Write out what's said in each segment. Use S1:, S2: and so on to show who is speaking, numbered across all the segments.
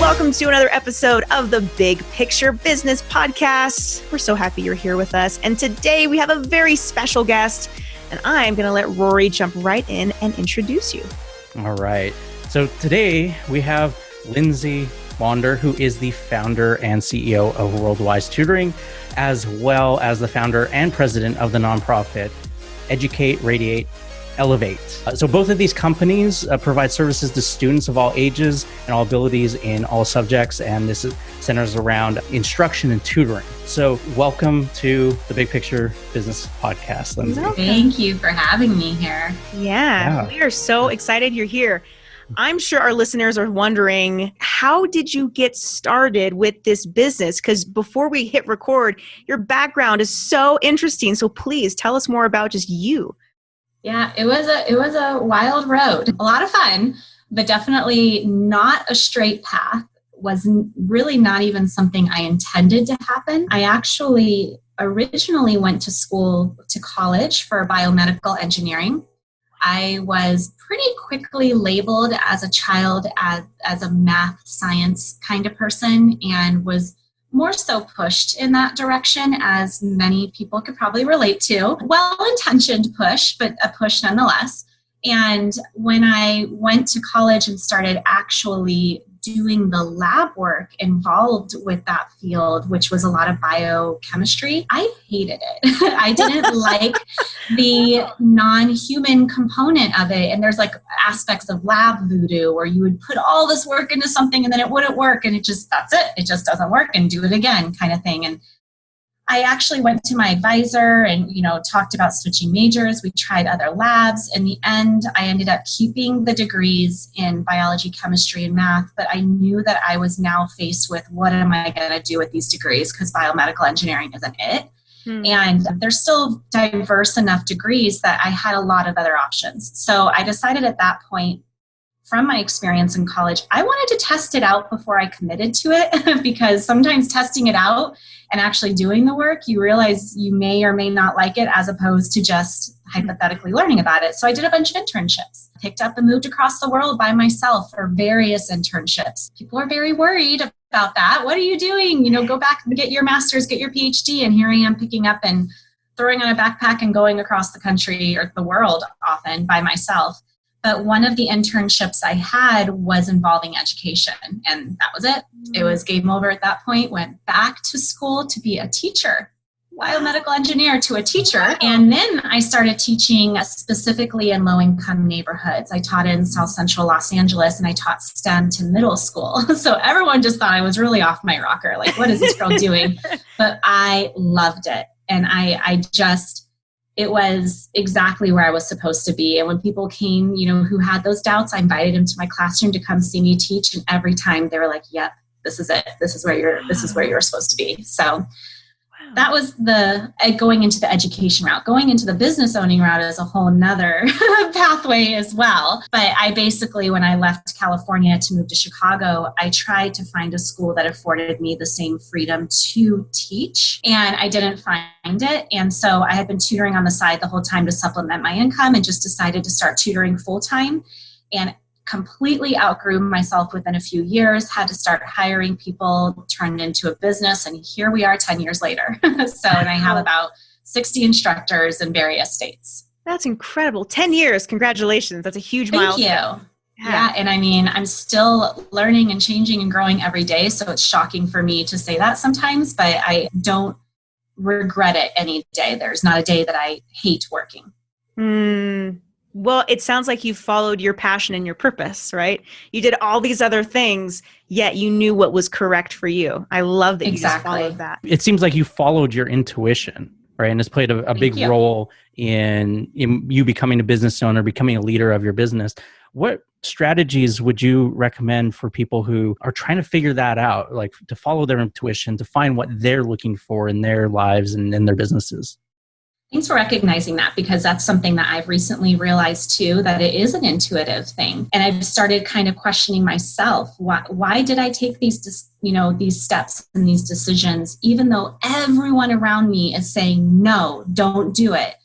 S1: Welcome to another episode of the Big Picture Business Podcast. We're so happy you're here with us. And today we have a very special guest, and I'm going to let Rory jump right in and introduce you.
S2: All right. So today we have Lindsay Wander, who is the founder and CEO of Worldwise Tutoring, as well as the founder and president of the nonprofit Educate, Radiate, Elevate. So both of these companies provide services to students of all ages and all abilities in all subjects, and this centers around instruction and tutoring. So welcome to the Big Picture Business Podcast, Lindsay.
S3: Thank you for having me here.
S1: Yeah, we are so excited you're here. I'm sure our listeners are wondering, how did you get started with this business? Because before we hit record, your background is so interesting. So please tell us more about just you.
S3: Yeah, it was a wild road. A lot of fun, but definitely not a straight path. Was really not even something I intended to happen. I actually originally went to college for biomedical engineering. I was pretty quickly labeled as a child as a math science kind of person, and was more so pushed in that direction, as many people could probably relate to. Well-intentioned push, but a push nonetheless. And when I went to college and started actually doing the lab work involved with that field, which was a lot of biochemistry, I hated it. I didn't like the non-human component of it. And there's like aspects of lab voodoo where you would put all this work into something and then it wouldn't work, and that's it. It just doesn't work, and do it again kind of thing. And I actually went to my advisor and, talked about switching majors. We tried other labs. In the end, I ended up keeping the degrees in biology, chemistry, and math, but I knew that I was now faced with, what am I going to do with these degrees? Because biomedical engineering isn't it. And they're still diverse enough degrees that I had a lot of other options. So I decided at that point, from my experience in college, I wanted to test it out before I committed to it, because sometimes testing it out and actually doing the work, you realize you may or may not like it, as opposed to just hypothetically learning about it. So I did a bunch of internships, picked up and moved across the world by myself for various internships. People are very worried about that. What are you doing? Go back and get your master's, get your PhD. And here I am picking up and throwing on a backpack and going across the country or the world often by myself. But one of the internships I had was involving education, and that was it. It was game over at that point. Went back to school to be a teacher, biomedical engineer to a teacher. And then I started teaching specifically in low-income neighborhoods. I taught in South Central Los Angeles, and I taught STEM to middle school. So everyone just thought I was really off my rocker. Like, what is this girl doing? But I loved it. And it was exactly where I was supposed to be. And when people came, who had those doubts, I invited them to my classroom to come see me teach. And every time they were like, yep, this is it. This is where you're supposed to be. So that was going into the education route. Going into the business owning route is a whole nother pathway as well. But I basically, when I left California to move to Chicago, I tried to find a school that afforded me the same freedom to teach, and I didn't find it. And so I had been tutoring on the side the whole time to supplement my income, and just decided to start tutoring full time, and completely outgrew myself within a few years, had to start hiring people, turned into a business, and here we are 10 years later. And I have about 60 instructors in various states.
S1: That's incredible. 10 years. Congratulations. That's a huge milestone.
S3: Thank you. Yeah. And I'm still learning and changing and growing every day. So it's shocking for me to say that sometimes, but I don't regret it any day. There's not a day that I hate working.
S1: Well, it sounds like you followed your passion and your purpose, right? You did all these other things, yet you knew what was correct for you. I love that you just followed that.
S2: It seems like you followed your intuition, right? And it's played a big role in you becoming a business owner, becoming a leader of your business. What strategies would you recommend for people who are trying to figure that out, like to follow their intuition, to find what they're looking for in their lives and in their businesses?
S3: Thanks for recognizing that, because that's something that I've recently realized too, that it is an intuitive thing. And I've started kind of questioning myself. Why did I take these steps and these decisions, even though everyone around me is saying, no, don't do it?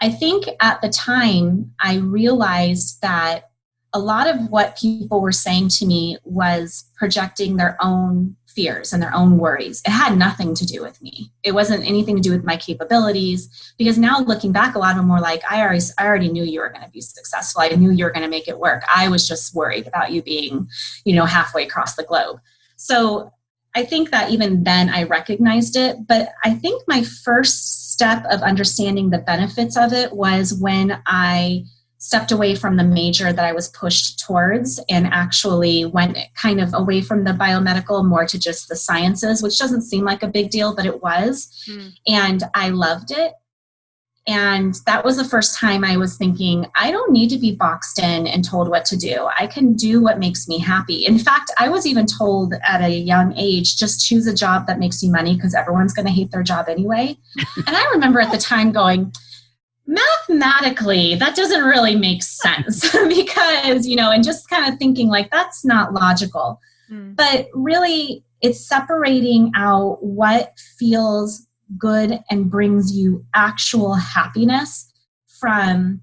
S3: I think at the time I realized that a lot of what people were saying to me was projecting their own fears and their own worries. It had nothing to do with me. It wasn't anything to do with my capabilities, because now looking back, a lot of them were like, I already knew you were going to be successful. I knew you were going to make it work. I was just worried about you being, halfway across the globe. So I think that even then I recognized it, but I think my first step of understanding the benefits of it was when I stepped away from the major that I was pushed towards and actually went kind of away from the biomedical more to just the sciences, which doesn't seem like a big deal, but it was. And I loved it. And that was the first time I was thinking, I don't need to be boxed in and told what to do. I can do what makes me happy. In fact, I was even told at a young age, just choose a job that makes you money because everyone's going to hate their job anyway. And I remember at the time going, mathematically, that doesn't really make sense because, and just kind of thinking like, that's not logical. But really, it's separating out what feels good and brings you actual happiness from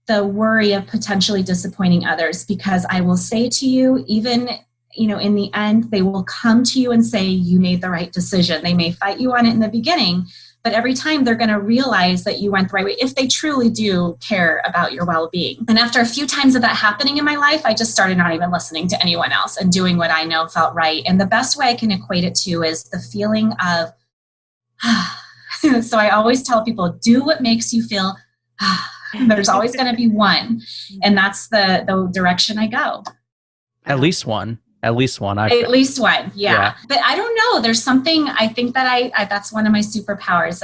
S3: the worry of potentially disappointing others. Because I will say to you, even, in the end, they will come to you and say, you made the right decision. They may fight you on it in the beginning, but every time they're going to realize that you went the right way if they truly do care about your well-being. And after a few times of that happening in my life, I just started not even listening to anyone else and doing what I know felt right. And the best way I can equate it to is the feeling of, so I always tell people, do what makes you feel, there's always going to be one. And that's the direction I go.
S2: At least one. At least one.
S3: At least one. Yeah. But I don't know. There's something, I think that I that's one of my superpowers.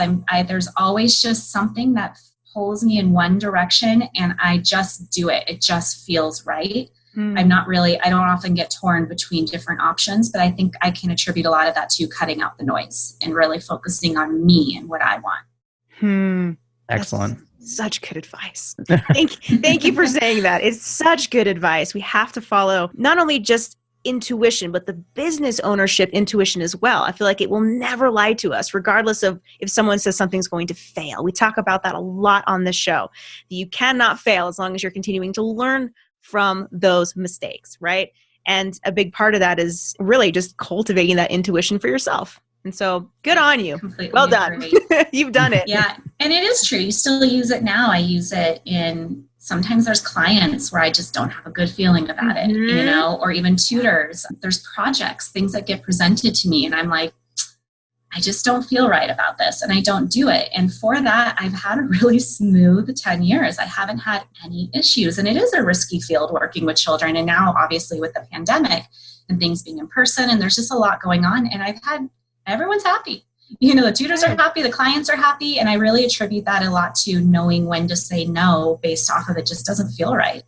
S3: There's always just something that pulls me in one direction and I just do it. It just feels right. I don't often get torn between different options, but I think I can attribute a lot of that to cutting out the noise and really focusing on me and what I want.
S2: Excellent.
S1: That's such good advice. Thank you for saying that. It's such good advice. We have to follow not only just intuition, but the business ownership intuition as well. I feel like it will never lie to us, regardless of if someone says something's going to fail. We talk about that a lot on this show. You cannot fail as long as you're continuing to learn from those mistakes, right? And a big part of that is really just cultivating that intuition for yourself. And so good on you.
S3: Completely
S1: well done. You've done it.
S3: Yeah. And it is true. You still use it now. I use it sometimes there's clients where I just don't have a good feeling about it, or even tutors. There's projects, things that get presented to me. And I'm like, I just don't feel right about this. And I don't do it. And for that, I've had a really smooth 10 years. I haven't had any issues. And it is a risky field working with children. And now obviously with the pandemic and things being in person, and there's just a lot going on. And everyone's happy. The tutors are happy, the clients are happy. And I really attribute that a lot to knowing when to say no based off of it just doesn't feel right.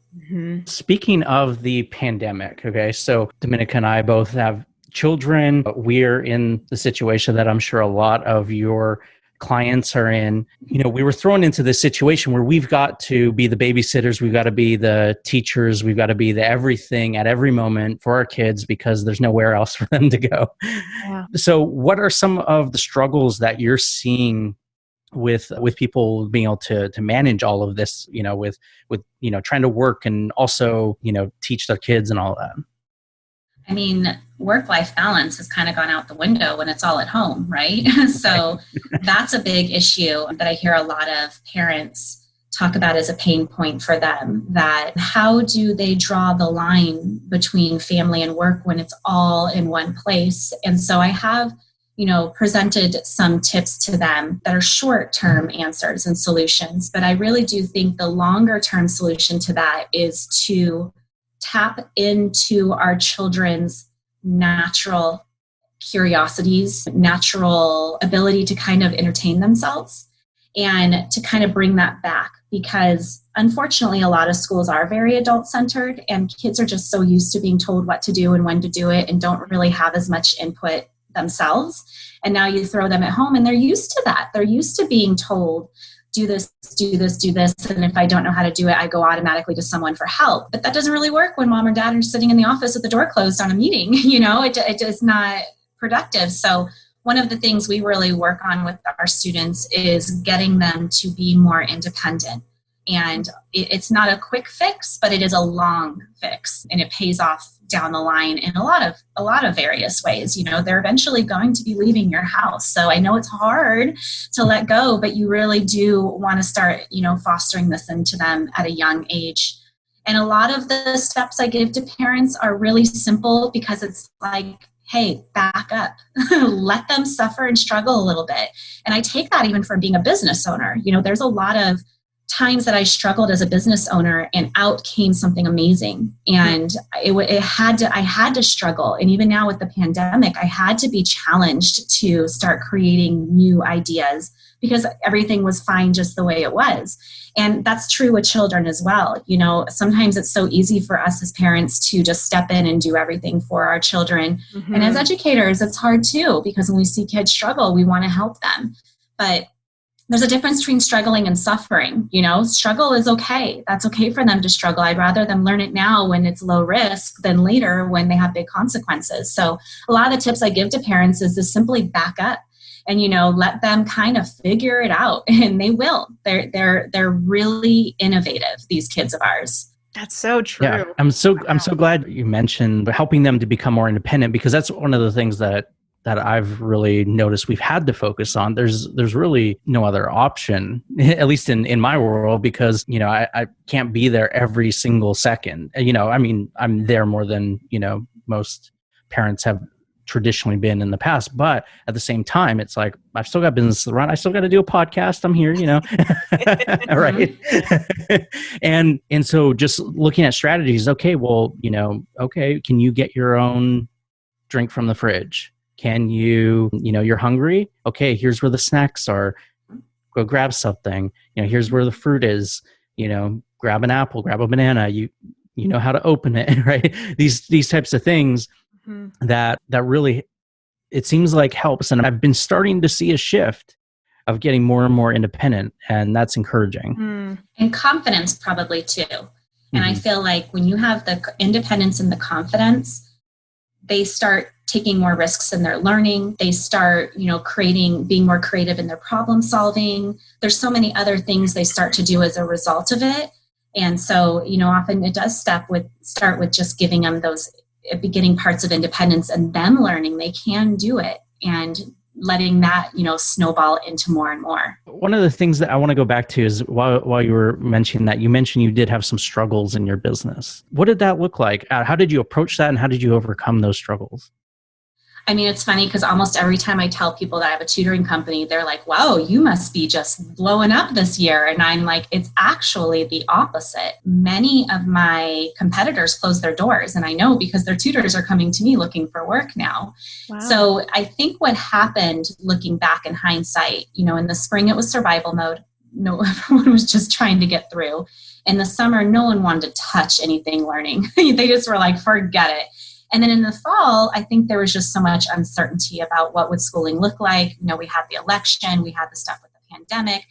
S2: Speaking of the pandemic, okay, so Dominica and I both have children. We're in the situation that I'm sure a lot of your clients are in. We were thrown into this situation where we've got to be the babysitters, we've got to be the teachers, we've got to be the everything at every moment for our kids because there's nowhere else for them to go. Yeah. So what are some of the struggles that you're seeing with people being able to manage all of this, with trying to work and also, teach their kids and all that?
S3: I mean, work-life balance has kind of gone out the window when it's all at home, right? So that's a big issue that I hear a lot of parents talk about as a pain point for them, that how do they draw the line between family and work when it's all in one place? And so I have, presented some tips to them that are short-term answers and solutions, but I really do think the longer-term solution to that is to tap into our children's natural curiosities, natural ability to kind of entertain themselves and to kind of bring that back. Because unfortunately, a lot of schools are very adult-centered and kids are just so used to being told what to do and when to do it and don't really have as much input themselves. And now you throw them at home and they're used to that. They're used to being told, do this, do this, do this. And if I don't know how to do it, I go automatically to someone for help. But that doesn't really work when mom or dad are sitting in the office with the door closed on a meeting. It is not productive. So one of the things we really work on with our students is getting them to be more independent, And it's not a quick fix, but it is a long fix, and it pays off down the line in a lot of various ways. They're eventually going to be leaving your house. So I know it's hard to let go, but you really do want to start, fostering this into them at a young age. And a lot of the steps I give to parents are really simple, because it's like, hey, back up, let them suffer and struggle a little bit. And I take that even from being a business owner. There's a lot of times that I struggled as a business owner, and out came something amazing. And I had to struggle. And even now with the pandemic, I had to be challenged to start creating new ideas, because everything was fine just the way it was. And that's true with children as well. Sometimes it's so easy for us as parents to just step in and do everything for our children. Mm-hmm. And as educators, it's hard too, because when we see kids struggle, we want to help them. But there's a difference between struggling and suffering. Struggle is okay. That's okay for them to struggle. I'd rather them learn it now when it's low risk than later when they have big consequences. So a lot of the tips I give to parents is to simply back up and, let them kind of figure it out, and they will. They're really innovative, these kids of ours.
S1: That's so true.
S2: Yeah, I'm so glad you mentioned helping them to become more independent, because that's one of the things that I've really noticed we've had to focus on. There's really no other option, at least in my world, because, I can't be there every single second. I'm there more than, most parents have traditionally been in the past. But at the same time, it's like, I've still got business to run. I still got to do a podcast. I'm here, right? and so just looking at strategies, okay, well, can you get your own drink from the fridge? Can you, you're hungry? Okay, here's where the snacks are. Go grab something. Here's where the fruit is. Grab an apple, grab a banana. You know how to open it, right? These types of things that really, it seems like helps. And I've been starting to see a shift of getting more and more independent, and that's encouraging.
S3: And confidence probably too. And I feel like when you have the independence and the confidence, they start taking more risks in their learning. They start, being more creative in their problem solving. There's so many other things they start to do as a result of it. And so, often it does start with just giving them those beginning parts of independence and them learning they can do it, and letting that, snowball into more and more.
S2: One of the things that I want to go back to is while you were mentioning that, you mentioned you did have some struggles in your business. What did that look like? How did you approach that, and how did you overcome those struggles?
S3: I mean, it's funny because almost every time I tell people that I have a tutoring company, they're like, wow, you must be just blowing up this year. And I'm like, it's actually the opposite. Many of my competitors closed their doors, and I know because their tutors are coming to me looking for work now. Wow. So I think what happened, looking back in hindsight, in the spring, it was survival mode. No, everyone was just trying to get through. In the summer, no one wanted to touch anything learning. They just were like, forget it. And then in the fall, I think there was just so much uncertainty about what would schooling look like. We had the election, we had the stuff with the pandemic.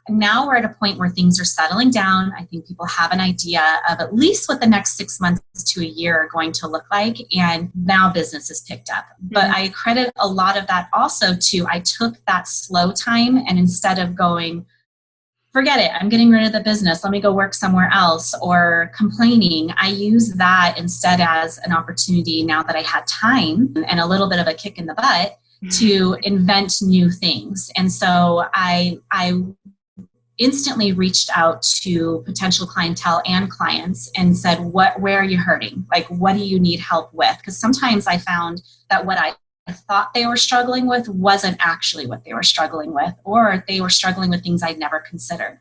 S3: And now we're at a point where things are settling down. I think people have an idea of at least what the next 6 months to a year are going to look like. And now business has picked up. But I credit a lot of that also to, I took that slow time, and instead of going, forget it, I'm getting rid of the business, let me go work somewhere else, or complaining, I use that instead as an opportunity, now that I had time and a little bit of a kick in the butt, to invent new things. And so I instantly reached out to potential clientele and clients and said, where are you hurting? Like, what do you need help with? Because sometimes I found that what I thought they were struggling with wasn't actually what they were struggling with, or they were struggling with things I'd never considered.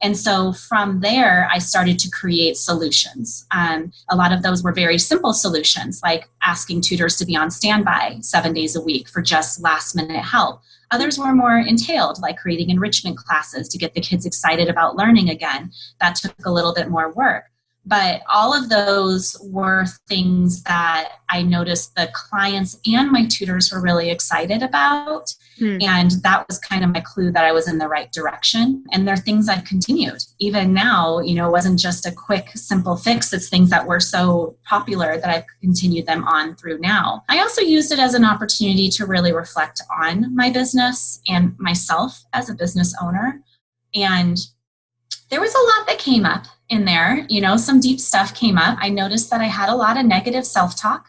S3: And so from there, I started to create solutions. A lot of those were very simple solutions, like asking tutors to be on standby 7 days a week for just last minute help. Others were more entailed, like creating enrichment classes to get the kids excited about learning again. That took a little bit more work. But all of those were things that I noticed the clients and my tutors were really excited about. And that was kind of my clue that I was in the right direction. And they're things I've continued. Even now, it wasn't just a quick, simple fix. It's things that were so popular that I've continued them on through now. I also used it as an opportunity to really reflect on my business and myself as a business owner. And There was a lot that came up in there. Some deep stuff came up. I noticed that I had a lot of negative self-talk.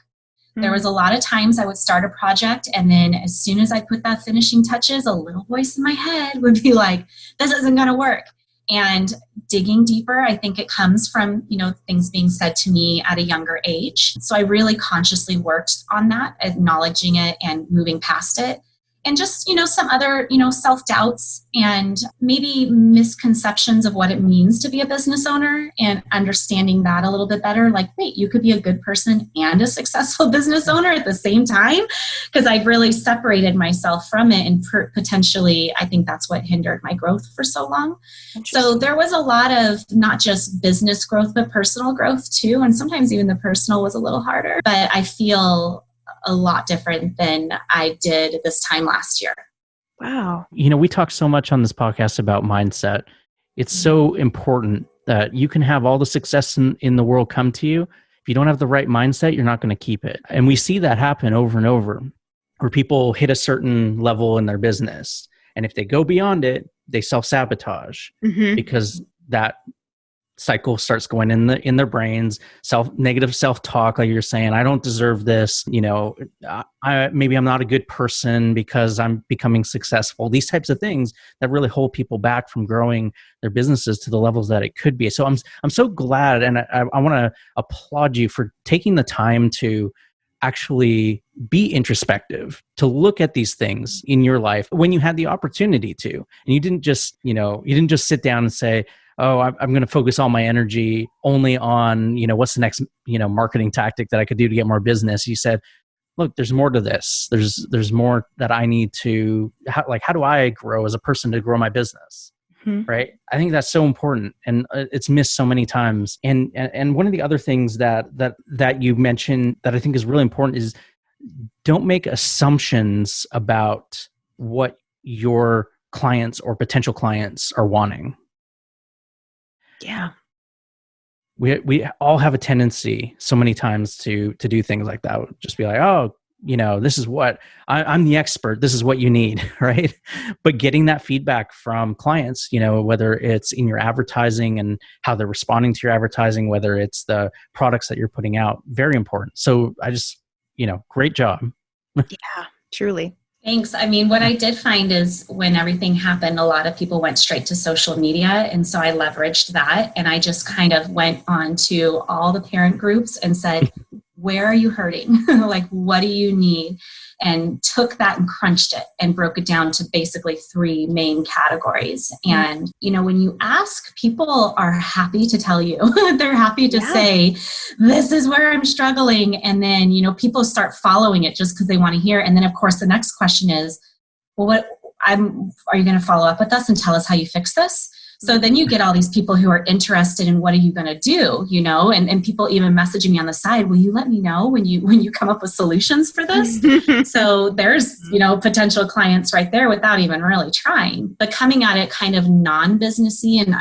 S3: There was a lot of times I would start a project, and then as soon as I put that finishing touches, a little voice in my head would be like, this isn't going to work. And digging deeper, I think it comes from, things being said to me at a younger age. So I really consciously worked on that, acknowledging it and moving past it. And just, some other, self-doubts and maybe misconceptions of what it means to be a business owner, and understanding that a little bit better. Like, wait, you could be a good person and a successful business owner at the same time? Because I've really separated myself from it, and potentially I think that's what hindered my growth for so long. So there was a lot of not just business growth, but personal growth too. And sometimes even the personal was a little harder. But I feel a lot different than I did this time last year.
S1: Wow.
S2: We talk so much on this podcast about mindset. It's so important that you can have all the success in the world come to you. If you don't have the right mindset, you're not going to keep it. And we see that happen over and over, where people hit a certain level in their business. And if they go beyond it, they self-sabotage because that cycle starts going in their brains. Negative self-talk, like you're saying, I don't deserve this. Maybe I'm not a good person because I'm becoming successful. These types of things that really hold people back from growing their businesses to the levels that it could be. So I'm so glad, and I want to applaud you for taking the time to actually be introspective, to look at these things in your life when you had the opportunity to, and you didn't just sit down and say, oh, I'm going to focus all my energy only on, what's the next, marketing tactic that I could do to get more business. You said, look, there's more to this. There's more that I need to, how do I grow as a person to grow my business? Right? I think that's so important, and it's missed so many times. And one of the other things that you mentioned that I think is really important is don't make assumptions about what your clients or potential clients are wanting.
S1: Yeah.
S2: We all have a tendency so many times to do things like that. Just be like, oh, this is what I'm the expert. This is what you need, right? But getting that feedback from clients, whether it's in your advertising and how they're responding to your advertising, whether it's the products that you're putting out, very important. So I just, great job.
S1: Yeah, truly.
S3: Thanks. I mean, what I did find is when everything happened, a lot of people went straight to social media. And so I leveraged that. And I just kind of went on to all the parent groups and said, where are you hurting? Like, what do you need? And took that and crunched it and broke it down to basically 3 main categories. And, when you ask, people are happy to tell you. They're happy to say, this is where I'm struggling. And then, people start following it just because they want to hear. And then, of course, the next question is, well, are you going to follow up with us and tell us how you fix this? So then you get all these people who are interested in what are you going to do, and people even messaging me on the side, will you let me know when you come up with solutions for this? So there's, potential clients right there without even really trying, but coming at it kind of non-businessy and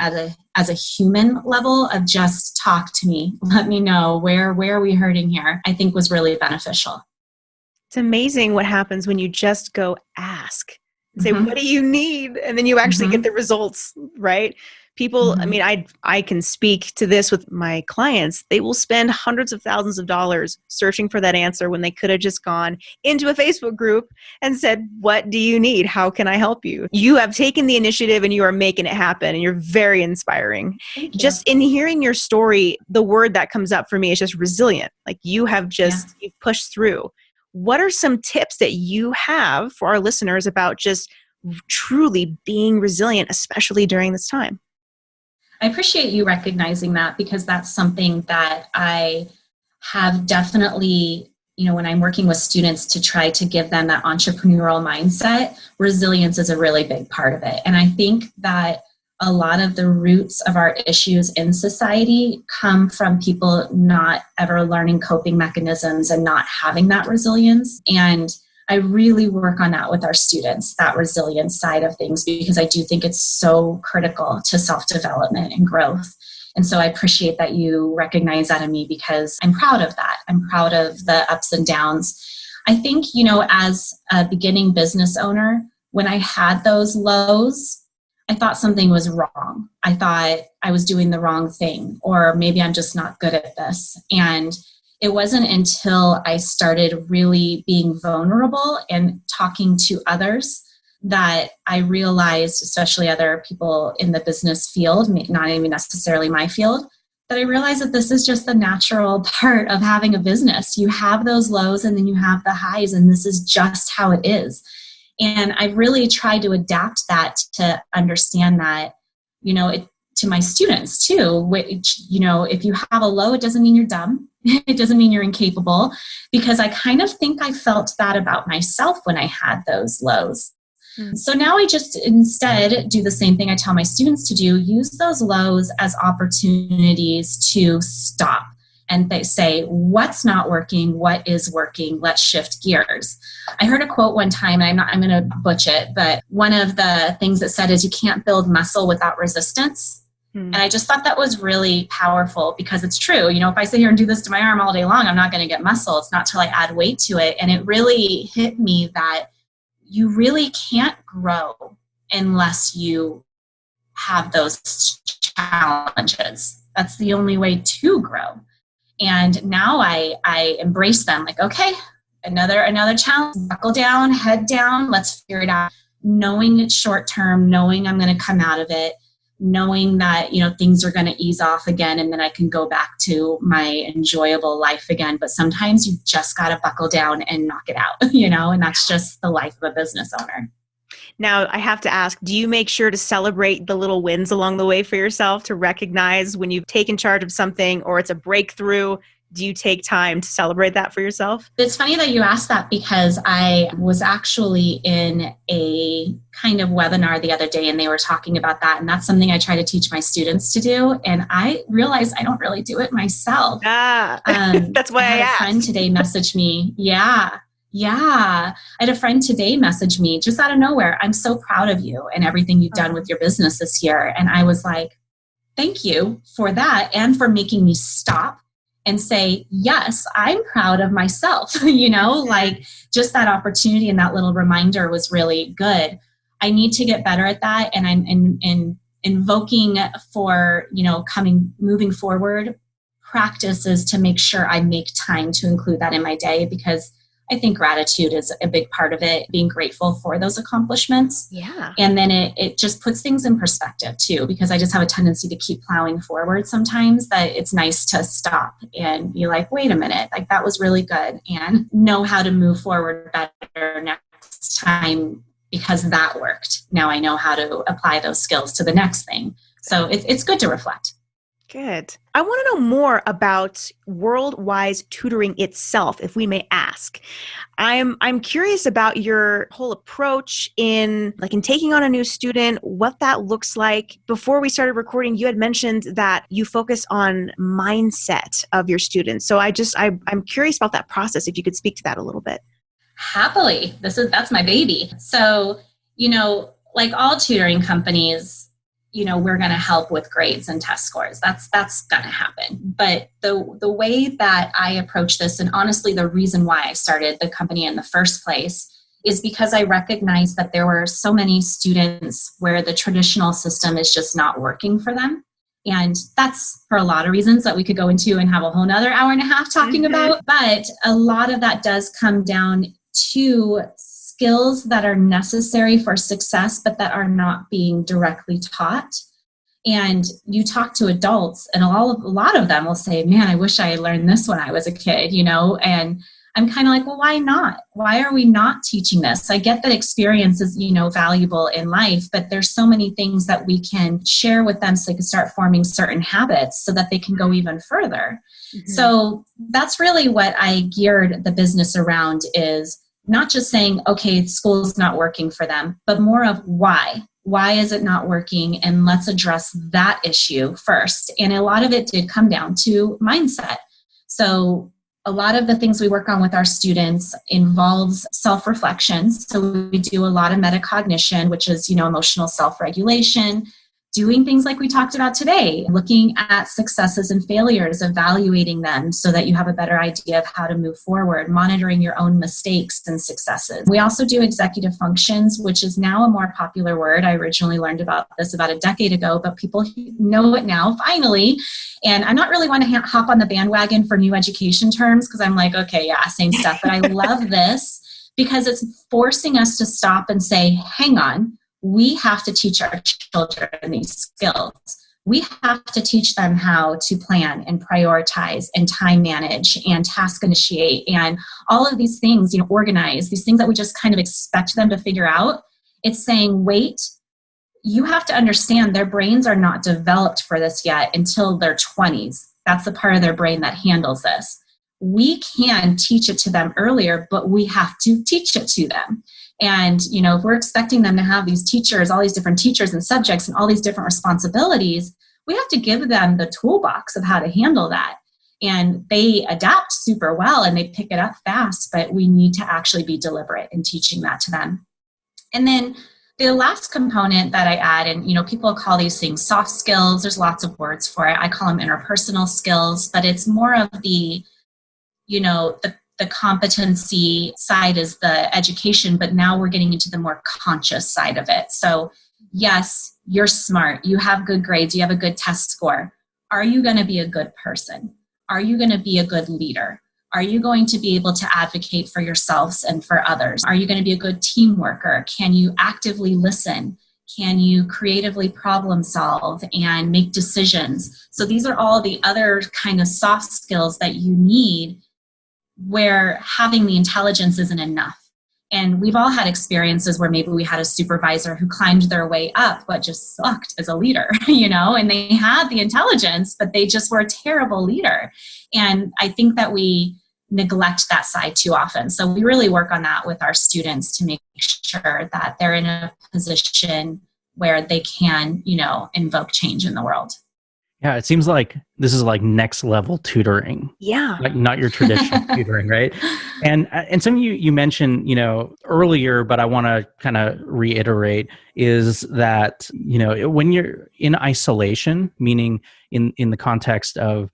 S3: as a human level of just talk to me, let me know where are we hurting here, I think was really beneficial.
S1: It's amazing what happens when you just go ask. Say, what do you need? And then you actually get the results, right? People, I mean, I can speak to this with my clients. They will spend hundreds of thousands of dollars searching for that answer when they could have just gone into a Facebook group and said, what do you need? How can I help you? You have taken the initiative and you are making it happen, and you're very inspiring. Just in hearing your story, the word that comes up for me is just resilient. Like you have just, you've pushed through. What are some tips that you have for our listeners about just truly being resilient, especially during this time?
S3: I appreciate you recognizing that, because that's something that I have definitely, when I'm working with students to try to give them that entrepreneurial mindset, resilience is a really big part of it. And I think that a lot of the roots of our issues in society come from people not ever learning coping mechanisms and not having that resilience. And I really work on that with our students, that resilience side of things, because I do think it's so critical to self-development and growth. And so I appreciate that you recognize that in me, because I'm proud of that. I'm proud of the ups and downs. I think, as a beginning business owner, when I had those lows, I thought something was wrong. I thought I was doing the wrong thing, or maybe I'm just not good at this. And it wasn't until I started really being vulnerable and talking to others that I realized, especially other people in the business field, not even necessarily my field, that I realized that this is just the natural part of having a business. You have those lows and then you have the highs, and this is just how it is. And I really tried to adapt that to understand that, to my students too, which, if you have a low, it doesn't mean you're dumb. It doesn't mean you're incapable, because I kind of think I felt that about myself when I had those lows. So now I just instead do the same thing I tell my students to do, use those lows as opportunities to stop and they say, what's not working? What is working? Let's shift gears. I heard a quote one time, and I'm going to butcher it, but one of the things that said is you can't build muscle without resistance. And I just thought that was really powerful, because it's true. If I sit here and do this to my arm all day long, I'm not going to get muscle. It's not till I add weight to it. And it really hit me that you really can't grow unless you have those challenges. That's the only way to grow. And now I embrace them, like, okay, another challenge, buckle down, head down, let's figure it out. Knowing it's short term, knowing I'm going to come out of it, knowing that, things are going to ease off again, and then I can go back to my enjoyable life again. But sometimes you just got to buckle down and knock it out, and that's just the life of a business owner.
S1: Now, I have to ask, do you make sure to celebrate the little wins along the way for yourself, to recognize when you've taken charge of something or it's a breakthrough? Do you take time to celebrate that for yourself?
S3: It's funny that you asked that, because I was actually in a kind of webinar the other day and they were talking about that. And that's something I try to teach my students to do. And I realized I don't really do it myself.
S1: That's why I
S3: had a friend today message me. Yeah. I had a friend today message me just out of nowhere. I'm so proud of you and everything you've done with your business this year. And I was like, thank you for that. And for making me stop and say, yes, I'm proud of myself, like just that opportunity and that little reminder was really good. I need to get better at that. And I'm invoking for, moving forward practices to make sure I make time to include that in my day, because I think gratitude is a big part of it, being grateful for those accomplishments.
S1: Yeah.
S3: And then it just puts things in perspective too, because I just have a tendency to keep plowing forward sometimes, that it's nice to stop and be like, wait a minute, like that was really good, and know how to move forward better next time, because that worked. Now I know how to apply those skills to the next thing. So it's good to reflect.
S1: Good. I want to know more about WorldWise Tutoring itself, if we may ask. I'm curious about your whole approach in taking on a new student, what that looks like. Before we started recording, you had mentioned that you focus on mindset of your students. So I'm curious about that process, if you could speak to that a little bit.
S3: Happily. That's my baby. So, like all tutoring companies, we're going to help with grades and test scores. That's going to happen. But the way that I approach this, and honestly, the reason why I started the company in the first place, is because I recognized that there were so many students where the traditional system is just not working for them. And that's for a lot of reasons that we could go into and have a whole nother hour and a half talking about. But a lot of that does come down to skills that are necessary for success, but that are not being directly taught. And you talk to adults, and a lot of them will say, man, I wish I had learned this when I was a kid, and I'm kind of like, well, why not? Why are we not teaching this? I get that experience is, valuable in life, but there's so many things that we can share with them so they can start forming certain habits so that they can go even further. Mm-hmm. So that's really what I geared the business around, is not just saying, okay, school's not working for them, but more of why. Why is it not working? And let's address that issue first. And a lot of it did come down to mindset. So a lot of the things we work on with our students involves self-reflection. So we do a lot of metacognition, which is, emotional self-regulation, doing things like we talked about today, looking at successes and failures, evaluating them so that you have a better idea of how to move forward, monitoring your own mistakes and successes. We also do executive functions, which is now a more popular word. I originally learned about this about a decade ago, but people know it now, finally. And I'm not really want to hop on the bandwagon for new education terms because I'm like, okay, yeah, same stuff. But I love this because it's forcing us to stop and say, hang on, we have to teach our children these skills. We have to teach them how to plan and prioritize and time manage and task initiate and all of these things, organize, these things that we just kind of expect them to figure out. It's saying, wait, you have to understand their brains are not developed for this yet until their 20s. That's the part of their brain that handles this. We can teach it to them earlier, but we have to teach it to them. And, if we're expecting them to have these teachers, all these different teachers and subjects and all these different responsibilities, we have to give them the toolbox of how to handle that. And they adapt super well and they pick it up fast, but we need to actually be deliberate in teaching that to them. And then the last component that I add, and people call these things soft skills. There's lots of words for it. I call them interpersonal skills, but it's more of the competency side is the education, but now we're getting into the more conscious side of it. So yes, you're smart. You have good grades. You have a good test score. Are you going to be a good person? Are you going to be a good leader? Are you going to be able to advocate for yourselves and for others? Are you going to be a good team worker? Can you actively listen? Can you creatively problem solve and make decisions? So these are all the other kind of soft skills that you need where having the intelligence isn't enough. And we've all had experiences where maybe we had a supervisor who climbed their way up, but just sucked as a leader, and they had the intelligence, but they just were a terrible leader. And I think that we neglect that side too often. So we really work on that with our students to make sure that they're in a position where they can, invoke change in the world.
S2: Yeah, it seems like this is like next level tutoring.
S1: Yeah.
S2: Like not your traditional tutoring, right? And some of you mentioned, earlier, but I want to kind of reiterate is that, when you're in isolation, meaning in the context of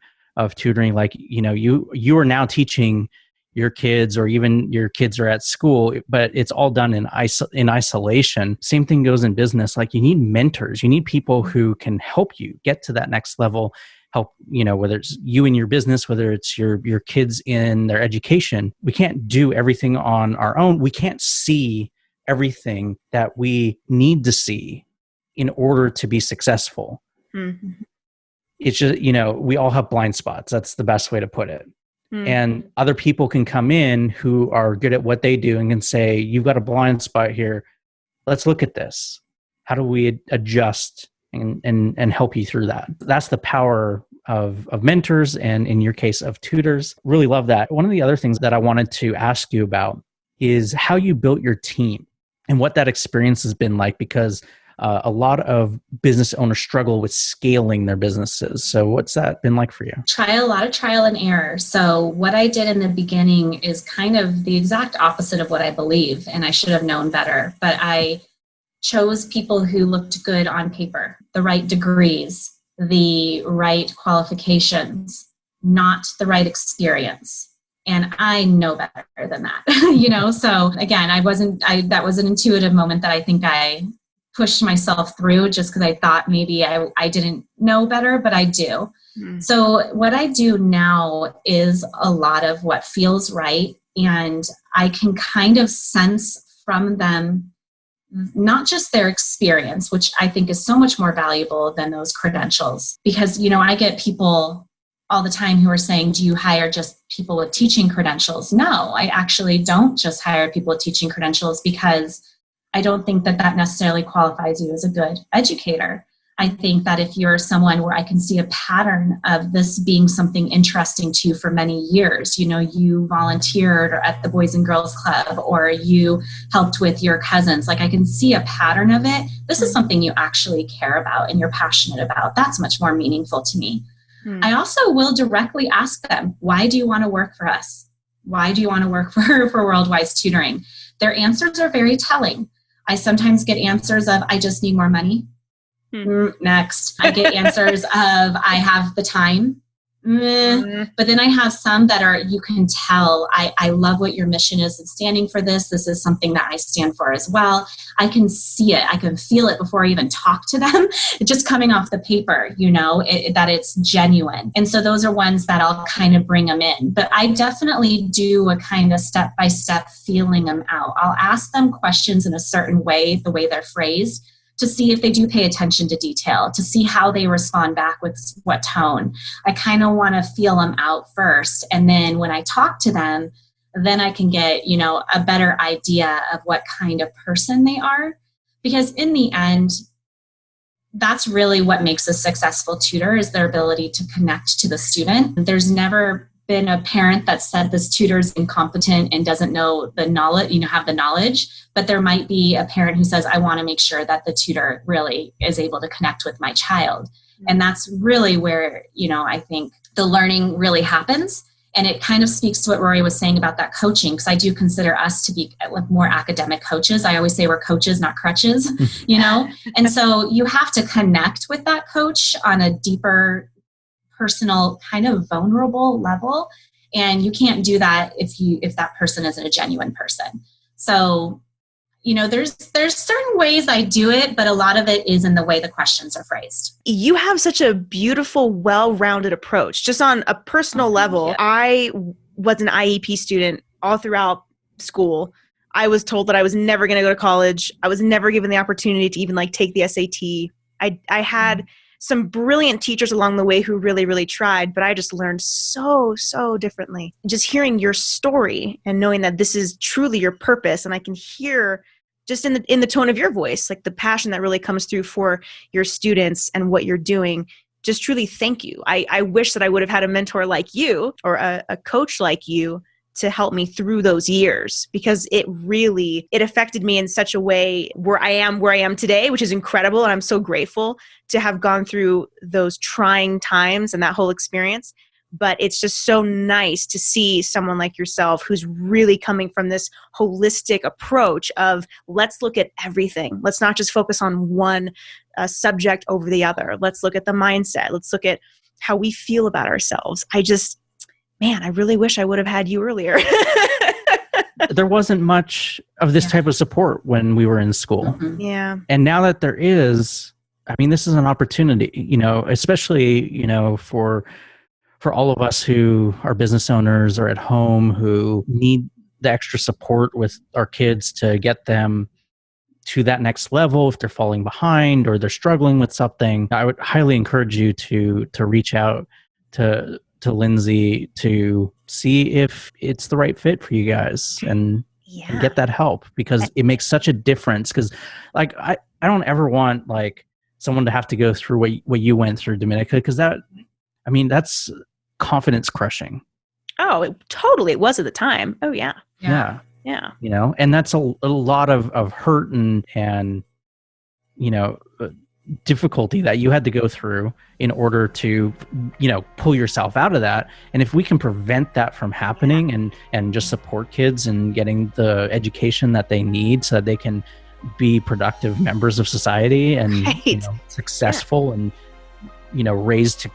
S2: tutoring, like, you are now teaching your kids, or even your kids are at school, but it's all done in isolation. Same thing goes in business. Like, you need mentors. You need people who can help you get to that next level, help, whether it's you in your business, whether it's your kids in their education. We can't do everything on our own. We can't see everything that we need to see in order to be successful. Mm-hmm. It's just, we all have blind spots. That's the best way to put it. And other people can come in who are good at what they do and can say, you've got a blind spot here. Let's look at this. How do we adjust and help you through that? That's the power of mentors, and in your case of tutors. Really love that. One of the other things that I wanted to ask you about is how you built your team and what that experience has been like, because a lot of business owners struggle with scaling their businesses. So what's that been like for you?
S3: A lot of trial and error. So what I did in the beginning is kind of the exact opposite of what I believe, and I should have known better. But I chose people who looked good on paper, the right degrees, the right qualifications, not the right experience. And I know better than that, So again, that was an intuitive moment that I think I pushed myself through just because I thought maybe I didn't know better, but I do. So what I do now is a lot of what feels right. And I can kind of sense from them, not just their experience, which I think is so much more valuable than those credentials. Because, I get people all the time who are saying, do you hire just people with teaching credentials? No, I actually don't just hire people with teaching credentials, because I don't think that necessarily qualifies you as a good educator. I think that if you're someone where I can see a pattern of this being something interesting to you for many years, you volunteered at the Boys and Girls Club, or you helped with your cousins, like I can see a pattern of it. This is something you actually care about and you're passionate about. That's much more meaningful to me. I also will directly ask them, why do you want to work for us? Why do you want to work for WorldWise Tutoring? Their answers are very telling. I sometimes get answers of, I just need more money. Next. I get answers of, I have the time. But then I have some that are, you can tell, I love what your mission is in standing for this. This is something that I stand for as well. I can see it. I can feel it before I even talk to them. It's just coming off the paper, that it's genuine. And so those are ones that I'll kind of bring them in. But I definitely do a kind of step-by-step feeling them out. I'll ask them questions in a certain way, the way they're phrased, to see if they do pay attention to detail, to see how they respond back with what tone. I kind of want to feel them out first. And then when I talk to them, then I can get, a better idea of what kind of person they are. Because in the end, that's really what makes a successful tutor, is their ability to connect to the student. There's never been a parent that said this tutor is incompetent and doesn't know the knowledge, have the knowledge, but there might be a parent who says, I want to make sure that the tutor really is able to connect with my child. And that's really where, I think the learning really happens. And it kind of speaks to what Rory was saying about that coaching, because I do consider us to be more academic coaches. I always say we're coaches, not crutches, And so you have to connect with that coach on a deeper, personal, kind of vulnerable level. And you can't do that if that person isn't a genuine person. So, there's certain ways I do it, but a lot of it is in the way the questions are phrased.
S1: You have such a beautiful, well-rounded approach. Just on a personal level,
S3: yeah.
S1: I was an IEP student all throughout school. I was told that I was never going to go to college. I was never given the opportunity to even take the SAT. I had some brilliant teachers along the way who really, really tried, but I just learned so differently. Just hearing your story and knowing that this is truly your purpose, and I can hear just in the tone of your voice, the passion that really comes through for your students and what you're doing. Just truly thank you. I wish that I would have had a mentor like you or a coach like you to help me through those years, because it affected me in such a way where I am today, which is incredible. And I'm so grateful to have gone through those trying times and that whole experience. But it's just so nice to see someone like yourself who's really coming from this holistic approach of, let's look at everything. Let's not just focus on one subject over the other. Let's look at the mindset. Let's look at how we feel about ourselves. I really wish I would have had you earlier.
S2: There wasn't much of this type of support when we were in school.
S3: Mm-hmm.
S1: Yeah.
S2: And now that there is, this is an opportunity, especially, for all of us who are business owners or at home who need the extra support with our kids to get them to that next level if they're falling behind or they're struggling with something. I would highly encourage you to reach out to Lindsay to see if it's the right fit for you guys and get that help, because it makes such a difference. Because I don't ever want someone to have to go through what you went through, Dominica, because that's confidence crushing.
S1: Oh, it was at the time. Oh yeah.
S2: Yeah.
S1: Yeah.
S2: And that's a lot of hurt and difficulty that you had to go through in order to pull yourself out of that. And if we can prevent that from happening and just support kids and getting the education that they need so that they can be productive members of society and successful and raised to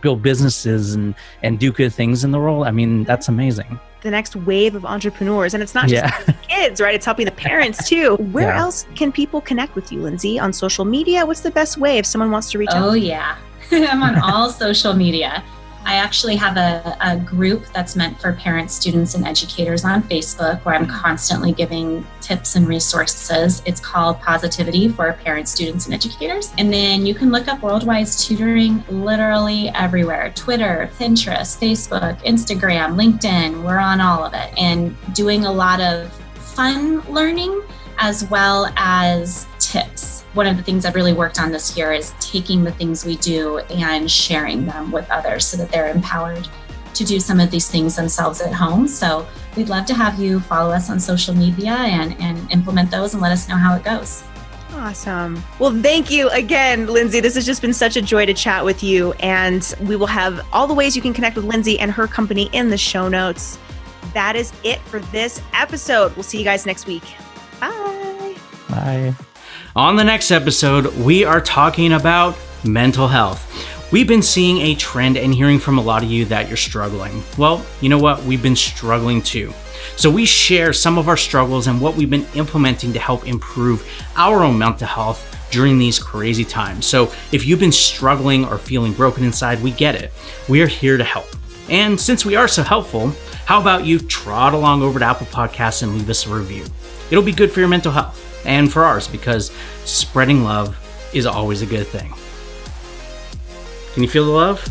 S2: build businesses and do good things in the world, that's amazing.
S1: The next wave of entrepreneurs. And it's not just kids, right? It's helping the parents too. Where else can people connect with you, Lindsay? On social media? What's the best way if someone wants to reach out?
S3: Oh, yeah. I'm on all social media. I actually have a group that's meant for parents, students, and educators on Facebook where I'm constantly giving tips and resources. It's called Positivity for Parents, Students, and Educators. And then you can look up Worldwise Tutoring literally everywhere. Twitter, Pinterest, Facebook, Instagram, LinkedIn. We're on all of it. And doing a lot of fun learning as well as tips. One of the things I've really worked on this year is taking the things we do and sharing them with others so that they're empowered to do some of these things themselves at home. So we'd love to have you follow us on social media and implement those and let us know how it goes.
S1: Awesome. Well, thank you again, Lindsay. This has just been such a joy to chat with you. And we will have all the ways you can connect with Lindsay and her company in the show notes. That is it for this episode. We'll see you guys next week. Bye.
S2: Bye. On the next episode, we are talking about mental health. We've been seeing a trend and hearing from a lot of you that you're struggling. Well, you know what? We've been struggling too. So we share some of our struggles and what we've been implementing to help improve our own mental health during these crazy times. So if you've been struggling or feeling broken inside, we get it. We are here to help. And since we are so helpful, how about you trot along over to Apple Podcasts and leave us a review? It'll be good for your mental health and for ours, because spreading love is always a good thing. Can you feel the love?